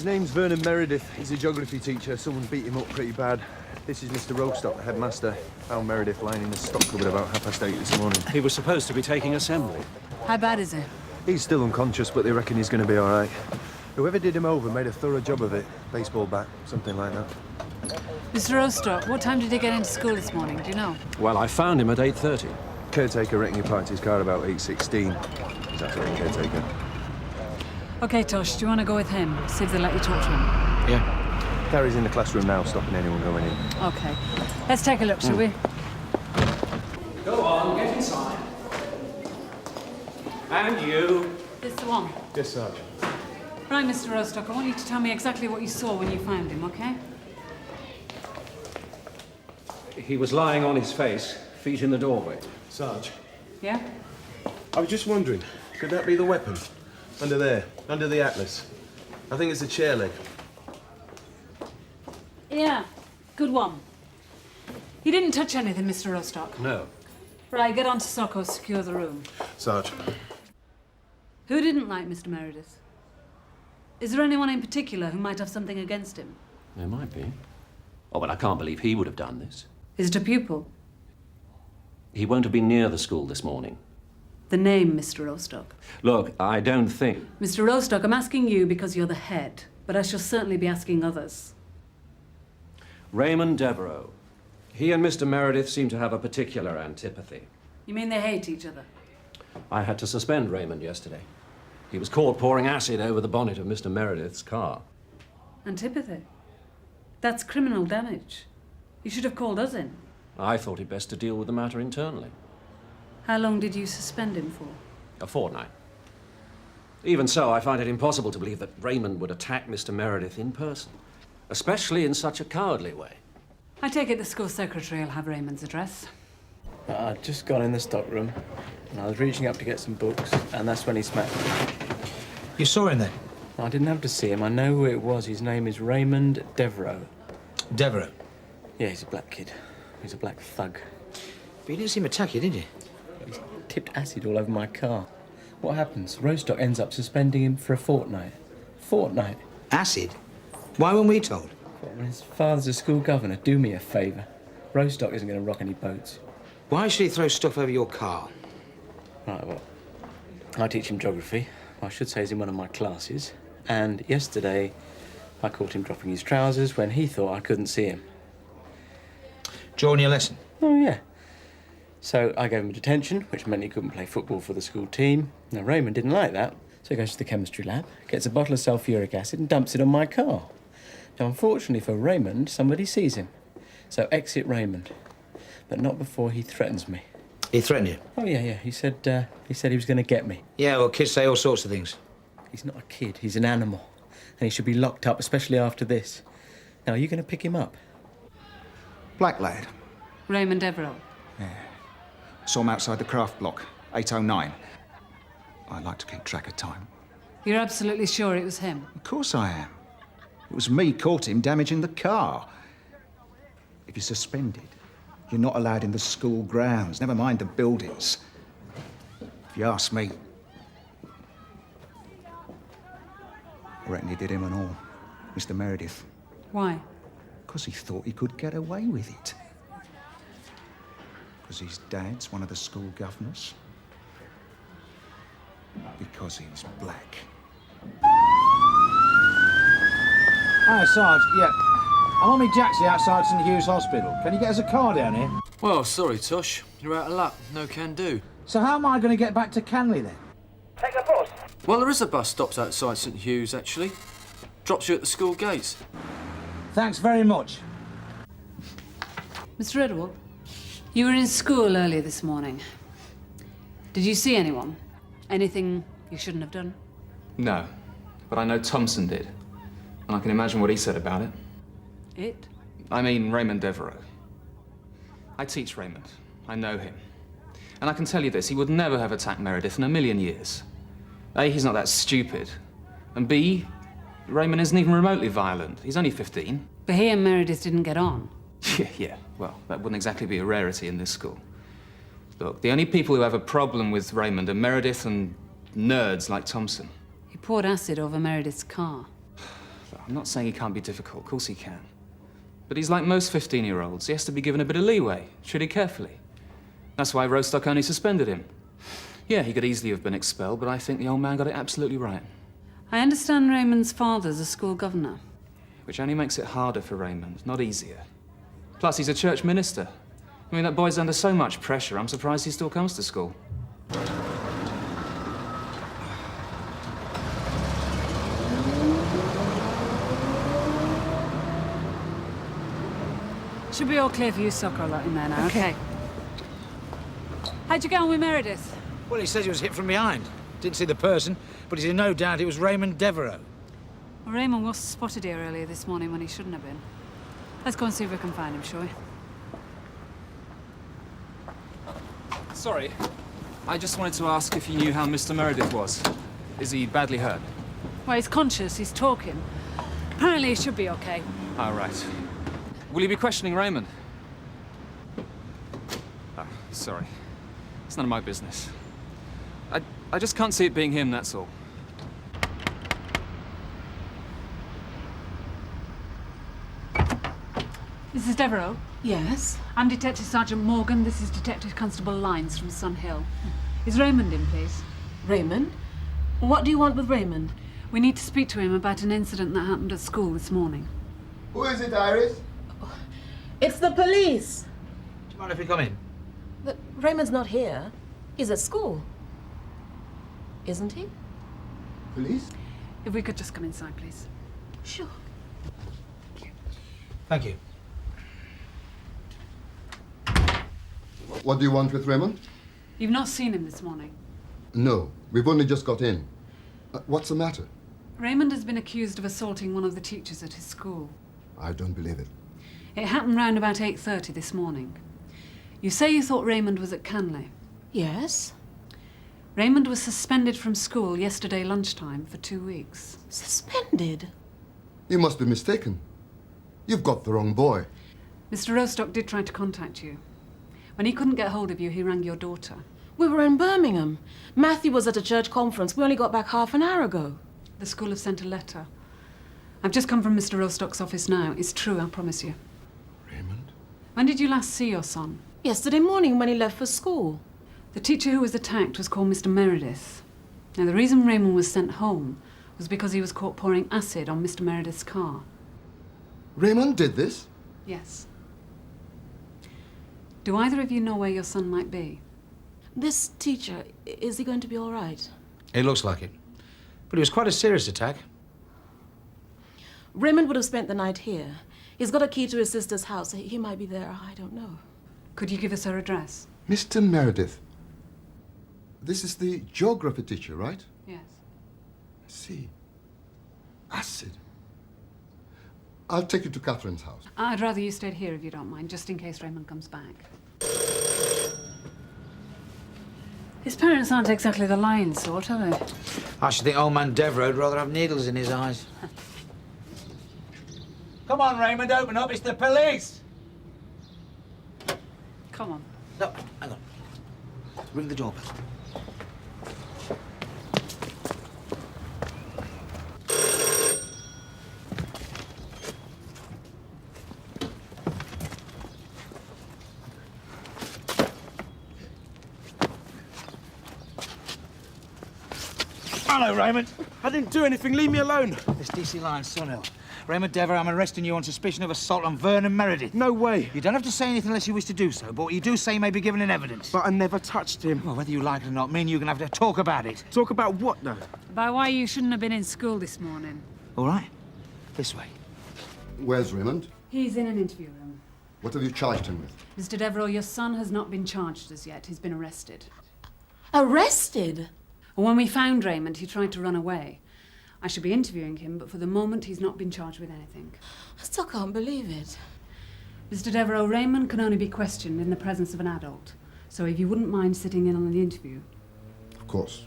His name's Vernon Meredith. He's a geography teacher. Someone beat him up pretty bad. This is Mr. Roach, the headmaster. Found Meredith lying in the stock cupboard about 8:30 this morning. He was supposed to be taking assembly. How bad is he? He's still unconscious, but they reckon he's going to be all right. Whoever did him over made a thorough job of it. Baseball bat, something like that. Mr. Ostock, what time did he get into school this morning? Do you know? Well, I found him at 8:30. Caretaker reckon he parked his car about 8:16. He's after a caretaker. OK, Tosh, do you want to go with him? See if they let you talk to him. Yeah. Carrie's in the classroom now, stopping anyone going in. OK. Let's take a look, shall we? Go on, get inside. And you. This the one? Yes, Sarge. Right, Mr. Ostock, I want you to tell me exactly what you saw when you found him, OK? He was lying on his face, feet in the doorway. Sarge, Yeah? I was just wondering, could that be the weapon? Under there, under the atlas. I think it's a chair leg. Yeah, good one. He didn't touch anything, Mr. Ostock. No. Right, get on to Socko, secure the room. Sarge, Who didn't like Mr. Meredith? Is there anyone in particular who might have something against him? There might be. Oh, but I can't believe he would have done this. Is it a pupil? He won't have been near the school this morning. The name, Mr. Ostock. Look, I don't think... Mr. Ostock, I'm asking you because you're the head, but I shall certainly be asking others. Raymond Devereux. He and Mr. Meredith seem to have a particular antipathy. You mean they hate each other? I had to suspend Raymond yesterday. He was caught pouring acid over the bonnet of Mr. Meredith's car. Antipathy? That's criminal damage. You should have called us in. I thought it best to deal with the matter internally. How long did you suspend him for? A fortnight. Even so, I find it impossible to believe that Raymond would attack Mr. Meredith in person, especially in such a cowardly way. I take it the school secretary will have Raymond's address. I'd just gone in the stockroom, and I was reaching up to get some books, and that's when he smacked me. You saw him then? I didn't have to see him. I know who it was. His name is Raymond Devereux. Devereux. Yeah, he's a black kid. He's a black thug. But you didn't see him attack you, did you? He tipped acid all over my car. What happens? Rostock ends up suspending him for a fortnight. Fortnight. Acid? Why weren't we told? When his father's a school governor, do me a favour. Rostock isn't going to rock any boats. Why should he throw stuff over your car? Right, well, I teach him geography. I should say he's in one of my classes. And yesterday, I caught him dropping his trousers when he thought I couldn't see him. During your lesson? Oh, yeah. So I gave him a detention, which meant he couldn't play football for the school team. Now, Raymond didn't like that, so he goes to the chemistry lab, gets a bottle of sulphuric acid and dumps it on my car. Now, unfortunately for Raymond, somebody sees him. So exit Raymond. But not before he threatens me. He threatened you? Oh, yeah. He said he was going to get me. Yeah, well, kids say all sorts of things. He's not a kid, he's an animal. And he should be locked up, especially after this. Now, are you going to pick him up? Black lad. Raymond Devereux. Yeah. Saw him outside the Croft block, 809. I like to keep track of time. You're absolutely sure it was him? Of course I am. It was me caught him damaging the car. If you're suspended, you're not allowed in the school grounds, never mind the buildings. If you ask me, I reckon he did him and all, Mr. Meredith. Why? Because he thought he could get away with it. Because his dad's one of the school governors. Because he's black. Hi, Sarge. Yeah. I'm on my Jaxie outside St Hugh's Hospital. Can you get us a car down here? Well, sorry, Tosh. You're out of luck. No can do. So how am I going to get back to Canley, then? Take a bus. Well, there is a bus stops outside St Hugh's, actually. Drops you at the school gates. Thanks very much. Mr. Edward, you were in school earlier this morning. Did you see anyone? Anything you shouldn't have done? No, but I know Thompson did. And I can imagine what he said about it. It? I mean Raymond Devereux. I teach Raymond. I know him. And I can tell you this, he would never have attacked Meredith in a million years. A, he's not that stupid. And B, Raymond isn't even remotely violent. He's only 15. But he and Meredith didn't get on. Yeah, well, that wouldn't exactly be a rarity in this school. Look, the only people who have a problem with Raymond are Meredith and nerds like Thompson. He poured acid over Meredith's car. I'm not saying he can't be difficult. Of course he can. But he's like most 15-year-olds. He has to be given a bit of leeway, treated carefully. That's why Rostock only suspended him. Yeah, he could easily have been expelled, but I think the old man got it absolutely right. I understand Raymond's father's a school governor. Which only makes it harder for Raymond, not easier. Plus, he's a church minister. I mean, that boy's under so much pressure, I'm surprised he still comes to school. Should be all clear for you soccer lot in there now, okay? How'd you get on with Meredith? Well, he says he was hit from behind. Didn't see the person, but he's in no doubt it was Raymond Devereux. Well, Raymond was spotted here earlier this morning when he shouldn't have been. Let's go and see if we can find him, shall we? Sorry, I just wanted to ask if you knew how Mr. Meredith was. Is he badly hurt? Well, he's conscious, he's talking. Apparently he should be okay. Oh, right. Will you be questioning Raymond? Oh, sorry. It's none of my business. I just can't see it being him, that's all. Mrs. Devereux? Yes? I'm Detective Sergeant Morgan. This is Detective Constable Lyons from Sun Hill. Is Raymond in, please? Raymond? What do you want with Raymond? We need to speak to him about an incident that happened at school this morning. Who is it, Iris? It's the police! Do you mind if we come in? But Raymond's not here. He's at school. Isn't he? Police? If we could just come inside, please. Sure. Thank you. What do you want with Raymond? You've not seen him this morning. No, we've only just got in. What's the matter? Raymond has been accused of assaulting one of the teachers at his school. I don't believe it. It happened round about 8:30 this morning. You say you thought Raymond was at Canley. Yes? Raymond was suspended from school yesterday lunchtime for 2 weeks. Suspended? You must be mistaken. You've got the wrong boy. Mr. Rostock did try to contact you. When he couldn't get hold of you, he rang your daughter. We were in Birmingham. Matthew was at a church conference. We only got back half an hour ago. The school have sent a letter. I've just come from Mr. Rostock's office now. It's true, I promise you. Raymond? When did you last see your son? Yesterday morning when he left for school. The teacher who was attacked was called Mr. Meredith. Now, the reason Raymond was sent home was because he was caught pouring acid on Mr. Meredith's car. Raymond did this? Yes. Do either of you know where your son might be? This teacher, is he going to be all right? It looks like it. But it was quite a serious attack. Raymond would have spent the night here. He's got a key to his sister's house. He might be there. I don't know. Could you give us her address? Mr. Meredith. This is the geography teacher, right? Yes. I see. Acid. I'll take you to Catherine's house. I'd rather you stayed here if you don't mind, just in case Raymond comes back. His parents aren't exactly the lion sort, are they? I should think old man Devereux would rather have needles in his eyes. Come on, Raymond, open up. It's the police. Come on. No, hang on. Ring the doorbell. Hello, Raymond. I didn't do anything. Leave me alone. This DC line, Sunhill. Raymond Devereux, I'm arresting you on suspicion of assault on Vernon Meredith. No way. You don't have to say anything unless you wish to do so, but what you do say may be given in evidence. But I never touched him. Well, whether you like it or not, me and you are going to have to talk about it. Talk about what, though? About why you shouldn't have been in school this morning. All right? This way. Where's Raymond? He's in an interview room. What have you charged him with? Mr. Devereux, your son has not been charged as yet. He's been arrested. Arrested? When we found Raymond, he tried to run away. I should be interviewing him, but for the moment, he's not been charged with anything. I still can't believe it. Mr. Devereux, Raymond can only be questioned in the presence of an adult. So if you wouldn't mind sitting in on the interview. Of course.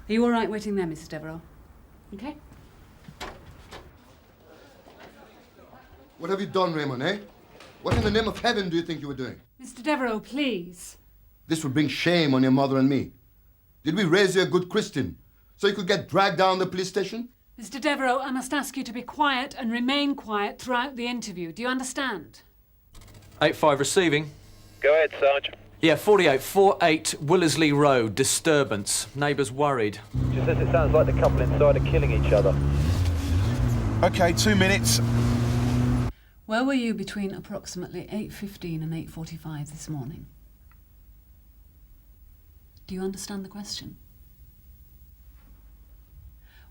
Are you all right waiting there, Mrs. Devereux? Okay? What have you done, Raymond, eh? What in the name of heaven do you think you were doing? Mr. Devereux, please. This would bring shame on your mother and me. Did we raise you a good Christian so you could get dragged down the police station? Mr. Devereux, I must ask you to be quiet and remain quiet throughout the interview. Do you understand? 8-5 receiving. Go ahead, Sarge. Yeah, 48 Willersley Road, disturbance. Neighbours worried. She says it sounds like the couple inside are killing each other. OK, 2 minutes. Where were you between approximately 8:15 and 8:45 this morning? Do you understand the question?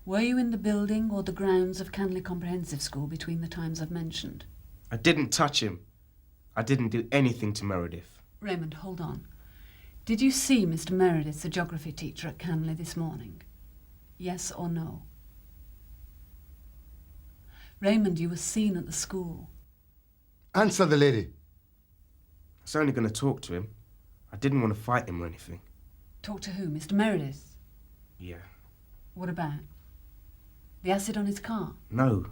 Were you in the building or the grounds of Canley Comprehensive School between the times I've mentioned? I didn't touch him. I didn't do anything to Meredith. Raymond, hold on. Did you see Mr. Meredith, the geography teacher at Canley this morning? Yes or no? Raymond, you were seen at the school. Answer the lady. I was only going to talk to him. I didn't want to fight him or anything. Talk to who? Mr. Meredith? Yeah. What about? The acid on his car? No.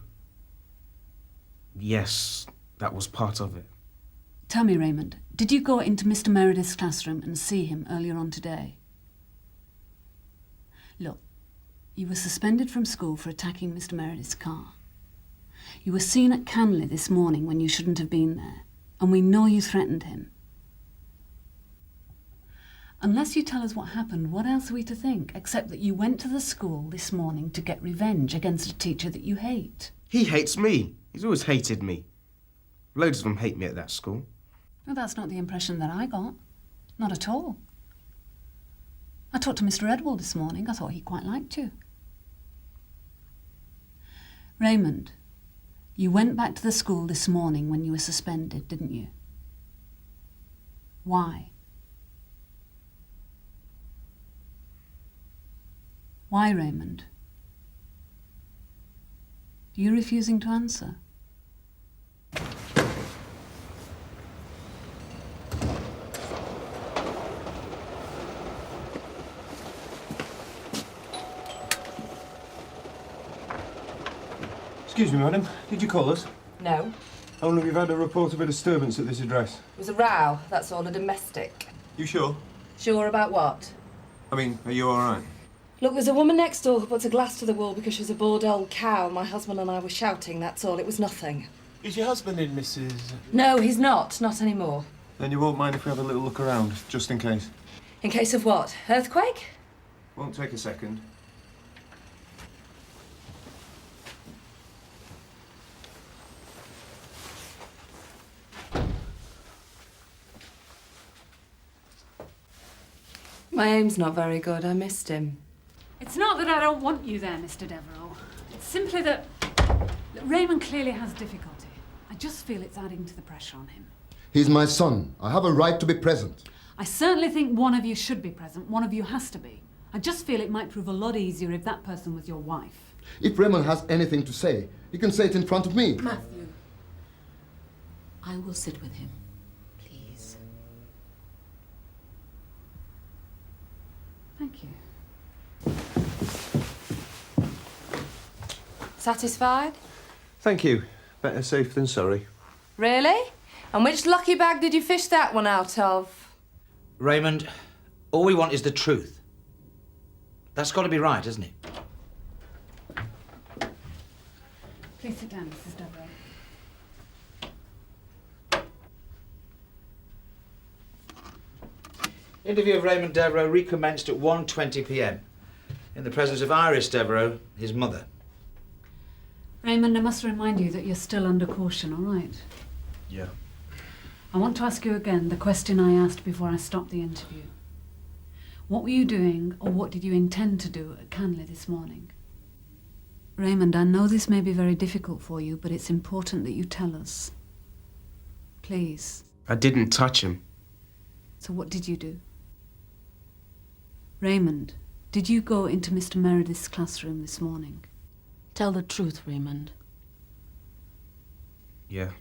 Yes, that was part of it. Tell me, Raymond, did you go into Mr. Meredith's classroom and see him earlier on today? Look, you were suspended from school for attacking Mr. Meredith's car. You were seen at Canley this morning when you shouldn't have been there, and we know you threatened him. Unless you tell us what happened, what else are we to think, except that you went to the school this morning to get revenge against a teacher that you hate? He hates me. He's always hated me. Loads of them hate me at that school. Well, that's not the impression that I got. Not at all. I talked to Mr. Edwall this morning. I thought he quite liked you. Raymond, you went back to the school this morning when you were suspended, didn't you? Why? Why, Raymond? Are you refusing to answer? Excuse me, madam. Did you call us? No. Only we've had a report of a disturbance at this address. It was a row, that's all, a domestic. You sure? Sure about what? I mean, are you all right? Look, there's a woman next door who puts a glass to the wall because she's a bored old cow. My husband and I were shouting, that's all. It was nothing. Is your husband in, Mrs...? No, he's not. Not anymore. Then you won't mind if we have a little look around, just in case? In case of what? Earthquake? Won't take a second. My aim's not very good. I missed him. It's not that I don't want you there, Mr. Devereux. It's simply that Raymond clearly has difficulty. I just feel it's adding to the pressure on him. He's my son. I have a right to be present. I certainly think one of you should be present. One of you has to be. I just feel it might prove a lot easier if that person was your wife. If Raymond has anything to say, he can say it in front of me. Matthew, I will sit with him, please. Thank you. Satisfied? Thank you. Better safe than sorry. Really? And which lucky bag did you fish that one out of? Raymond, all we want is the truth. That's got to be right, isn't it? Please sit down, Mrs. Devereux. Interview of Raymond Devereux recommenced at 1:20 p.m. in the presence of Iris Devereux, his mother. Raymond, I must remind you that you're still under caution, all right? Yeah. I want to ask you again the question I asked before I stopped the interview. What were you doing, or what did you intend to do at Canley this morning? Raymond, I know this may be very difficult for you, but it's important that you tell us. Please. I didn't touch him. So what did you do? Raymond, did you go into Mr. Meredith's classroom this morning? Tell the truth, Raymond. Yeah.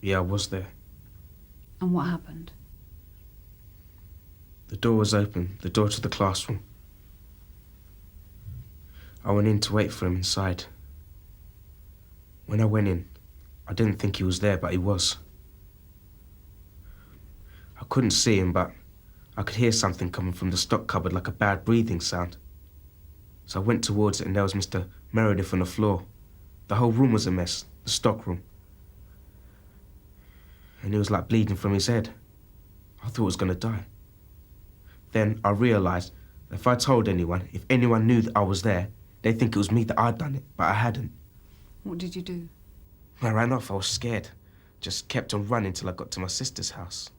Yeah, I was there. And what happened? The door was open, the door to the classroom. I went in to wait for him inside. When I went in, I didn't think he was there, but he was. I couldn't see him, but I could hear something coming from the stock cupboard like a bad breathing sound. So I went towards it and there was Mr. Meredith on the floor. The whole room was a mess, the stock room. And he was like bleeding from his head. I thought he was gonna die. Then I realised that if I told anyone, if anyone knew that I was there, they'd think it was me that I'd done it, but I hadn't. What did you do? I ran off, I was scared. Just kept on running till I got to my sister's house.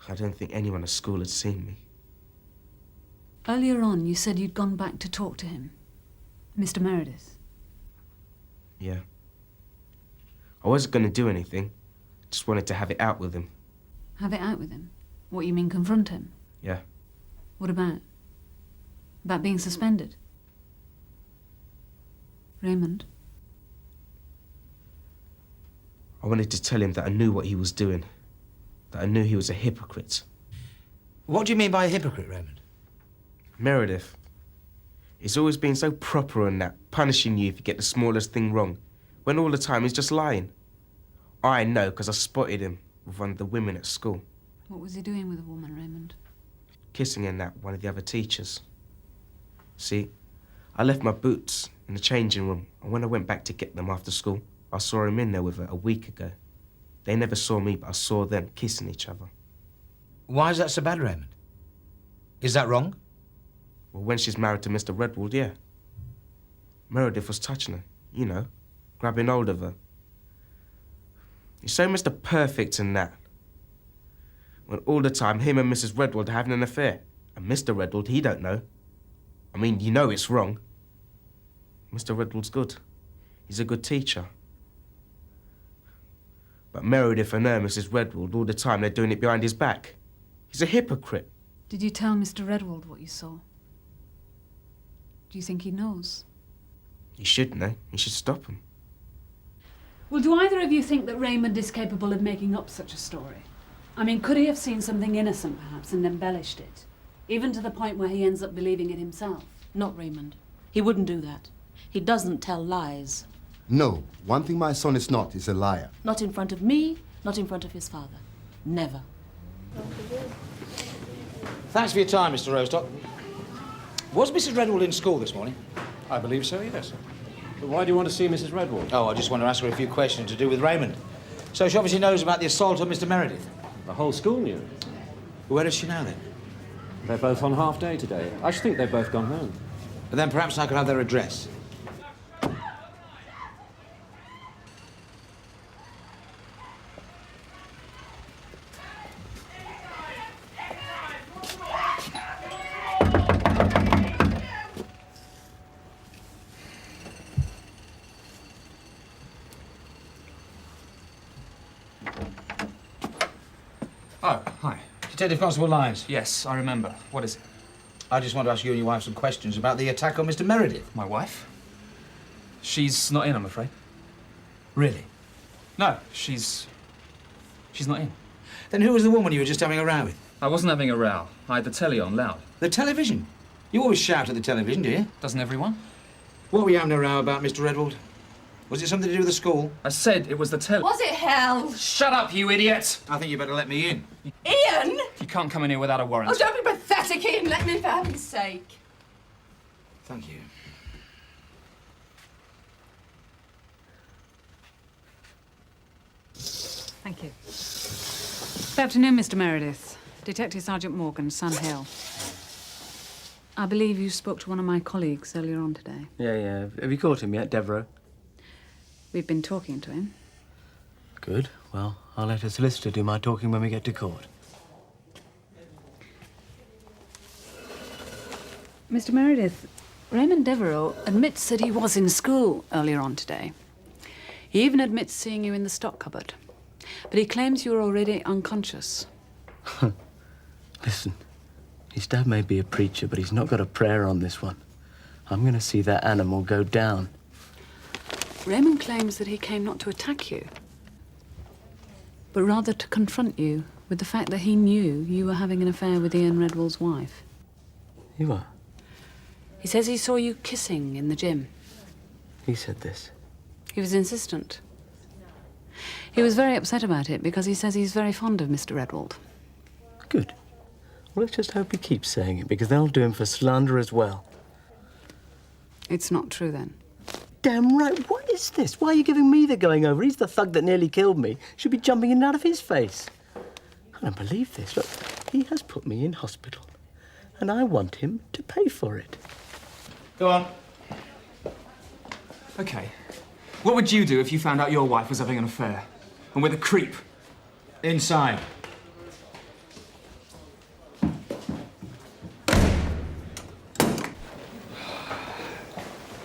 I don't think anyone at school had seen me. Earlier on, you said you'd gone back to talk to him. Mr. Meredith. Yeah. I wasn't gonna do anything. Just wanted to have it out with him. Have it out with him? What, you mean confront him? Yeah. What about? About being suspended? Raymond? I wanted to tell him that I knew what he was doing. That I knew he was a hypocrite. What do you mean by a hypocrite, Raymond? Meredith. He's always been so proper and that, punishing you if you get the smallest thing wrong, when all the time he's just lying. I know, because I spotted him with one of the women at school. What was he doing with a woman, Raymond? Kissing in that one of the other teachers. See, I left my boots in the changing room, and when I went back to get them after school, I saw him in there with her a week ago. They never saw me, but I saw them kissing each other. Why is that so bad, Raymond? Is that wrong? Well, when she's married to Mr. Redwood, yeah. Meredith was touching her, you know, grabbing hold of her. He's so Mr. Perfect in that. When all the time him and Mrs. Redwood are having an affair. And Mr. Redwood, he don't know. I mean, you know it's wrong. Mr. Redwood's good. He's a good teacher. But Meredith and her, Mrs. Redwood, all the time they're doing it behind his back. He's a hypocrite. Did you tell Mr. Redwood what you saw? Do you think he knows? He should know. He should stop him. Well, do either of you think that Raymond is capable of making up such a story? I mean, could he have seen something innocent, perhaps, and embellished it? Even to the point where he ends up believing it himself? Not Raymond. He wouldn't do that. He doesn't tell lies. No, one thing my son is not is a liar. Not in front of me, not in front of his father. Never. Thanks for your time, Mr. Rostock. Was Mrs. Redwood in school this morning? I believe so, yes. But why do you want to see Mrs. Redwood? Oh, I just want to ask her a few questions to do with Raymond. So she obviously knows about the assault on Mr. Meredith. The whole school knew. Where is she now, then? They're both on half day today. I should think they've both gone home. And then perhaps I could have their address. Oh, hi. Detective Constable Lyons. Yes, I remember. What is it? I just want to ask you and your wife some questions about the attack on Mr. Meredith. My wife? She's not in, I'm afraid. Really? No, she's not in. Then who was the woman you were just having a row with? I wasn't having a row. I had the telly on loud. The television? You always shout at the television, do you? Doesn't everyone? What were you having a row about, Mr. Redwood? Was it something to do with the school? I said it was the telly. Was it hell? Shut up, you idiot! I think you better let me in. Ian? You can't come in here without a warrant. Oh, don't be pathetic, Ian. Let me, for heaven's sake. Thank you. Thank you. Good afternoon, Mr. Meredith. Detective Sergeant Morgan, Sun Hill. I believe you spoke to one of my colleagues earlier on today. Yeah. Have you caught him yet, Dero? We've been talking to him. Good. Well, I'll let a solicitor do my talking when we get to court. Mr. Meredith, Raymond Devereux admits that he was in school earlier on today. He even admits seeing you in the stock cupboard. But he claims you were already unconscious. Listen, his dad may be a preacher, but he's not got a prayer on this one. I'm going to see that animal go down. Raymond claims that he came not to attack you, but rather to confront you with the fact that he knew you were having an affair with Ian Redwell's wife. You are? He says he saw you kissing in the gym. He said this? He was insistent. He was very upset about it because he says he's very fond of Mr. Redwood. Good. Well, let's just hope he keeps saying it, because they'll do him for slander as well. It's not true, then? Damn right. What is this? Why are you giving me the going over? He's the thug that nearly killed me. Should be jumping in and out of his face. I don't believe this. Look, he has put me in hospital, and I want him to pay for it. Go on. OK. What would you do if you found out your wife was having an affair? And with a creep? Inside.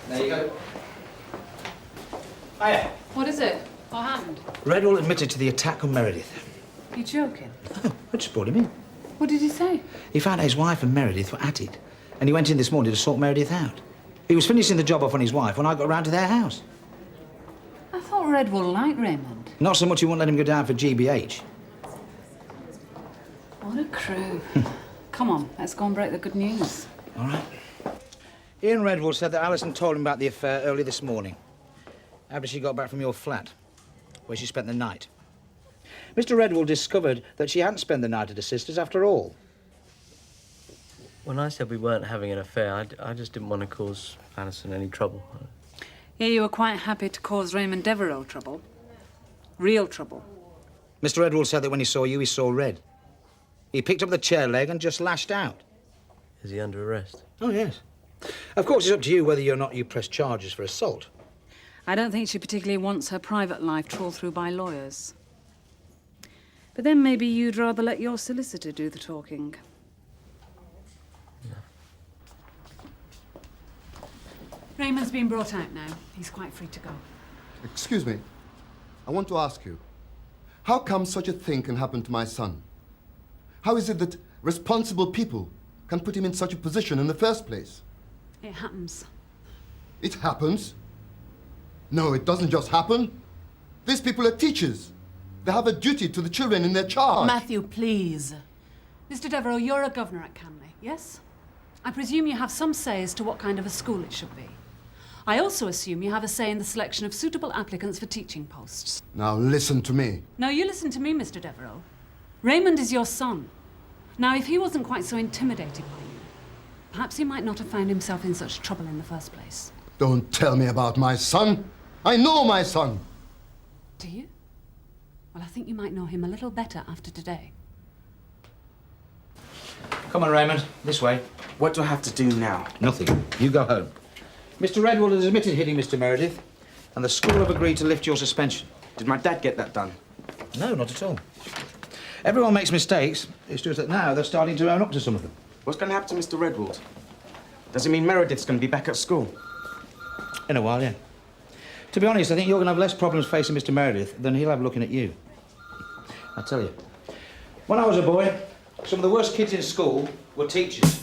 There you go. Hiya. What is it? What happened? Redwall admitted to the attack on Meredith. You joking? I just brought him in. What did he say? He found out his wife and Meredith were at it, and he went in this morning to sort Meredith out. He was finishing the job off on his wife when I got round to their house. I thought Redwall liked Raymond. Not so much he won't let him go down for GBH. What a crew. Come on, let's go and break the good news. All right. Ian Redwall said that Ellison told him about the affair early this morning, after she got back from your flat, where she spent the night. Mr. Redwall discovered that she hadn't spent the night at her sister's after all. When I said we weren't having an affair, I just didn't want to cause Ellison any trouble. Yeah, you were quite happy to cause Raymond Devereux trouble. Real trouble. Mr. Redwall said that when he saw you, he saw red. He picked up the chair leg and just lashed out. Is he under arrest? Oh, yes. Of course, it's up to you whether or not you press charges for assault. I don't think she particularly wants her private life trawled through by lawyers. But then maybe you'd rather let your solicitor do the talking. Raymond's been brought out now. He's quite free to go. Excuse me. I want to ask you, how come such a thing can happen to my son? How is it that responsible people can put him in such a position in the first place? It happens. It happens? No, it doesn't just happen. These people are teachers. They have a duty to the children in their charge. Matthew, please. Mr. Devereux, you're a governor at Conway, yes? I presume you have some say as to what kind of a school it should be. I also assume you have a say in the selection of suitable applicants for teaching posts. Now listen to me. No, you listen to me, Mr. Devereux. Raymond is your son. Now, if he wasn't quite so intimidated by you, perhaps he might not have found himself in such trouble in the first place. Don't tell me about my son. I know my son. Do you? Well, I think you might know him a little better after today. Come on, Raymond. This way. What do I have to do now? Nothing. You go home. Mr. Redwall has admitted hitting Mr. Meredith, and the school have agreed to lift your suspension. Did my dad get that done? No, not at all. Everyone makes mistakes. It's just that now they're starting to own up to some of them. What's going to happen to Mr. Redwall? Does it mean Meredith's going to be back at school? In a while, yeah. To be honest, I think you're going to have less problems facing Mr. Meredith than he'll have looking at you. I tell you, when I was a boy, some of the worst kids in school were teachers.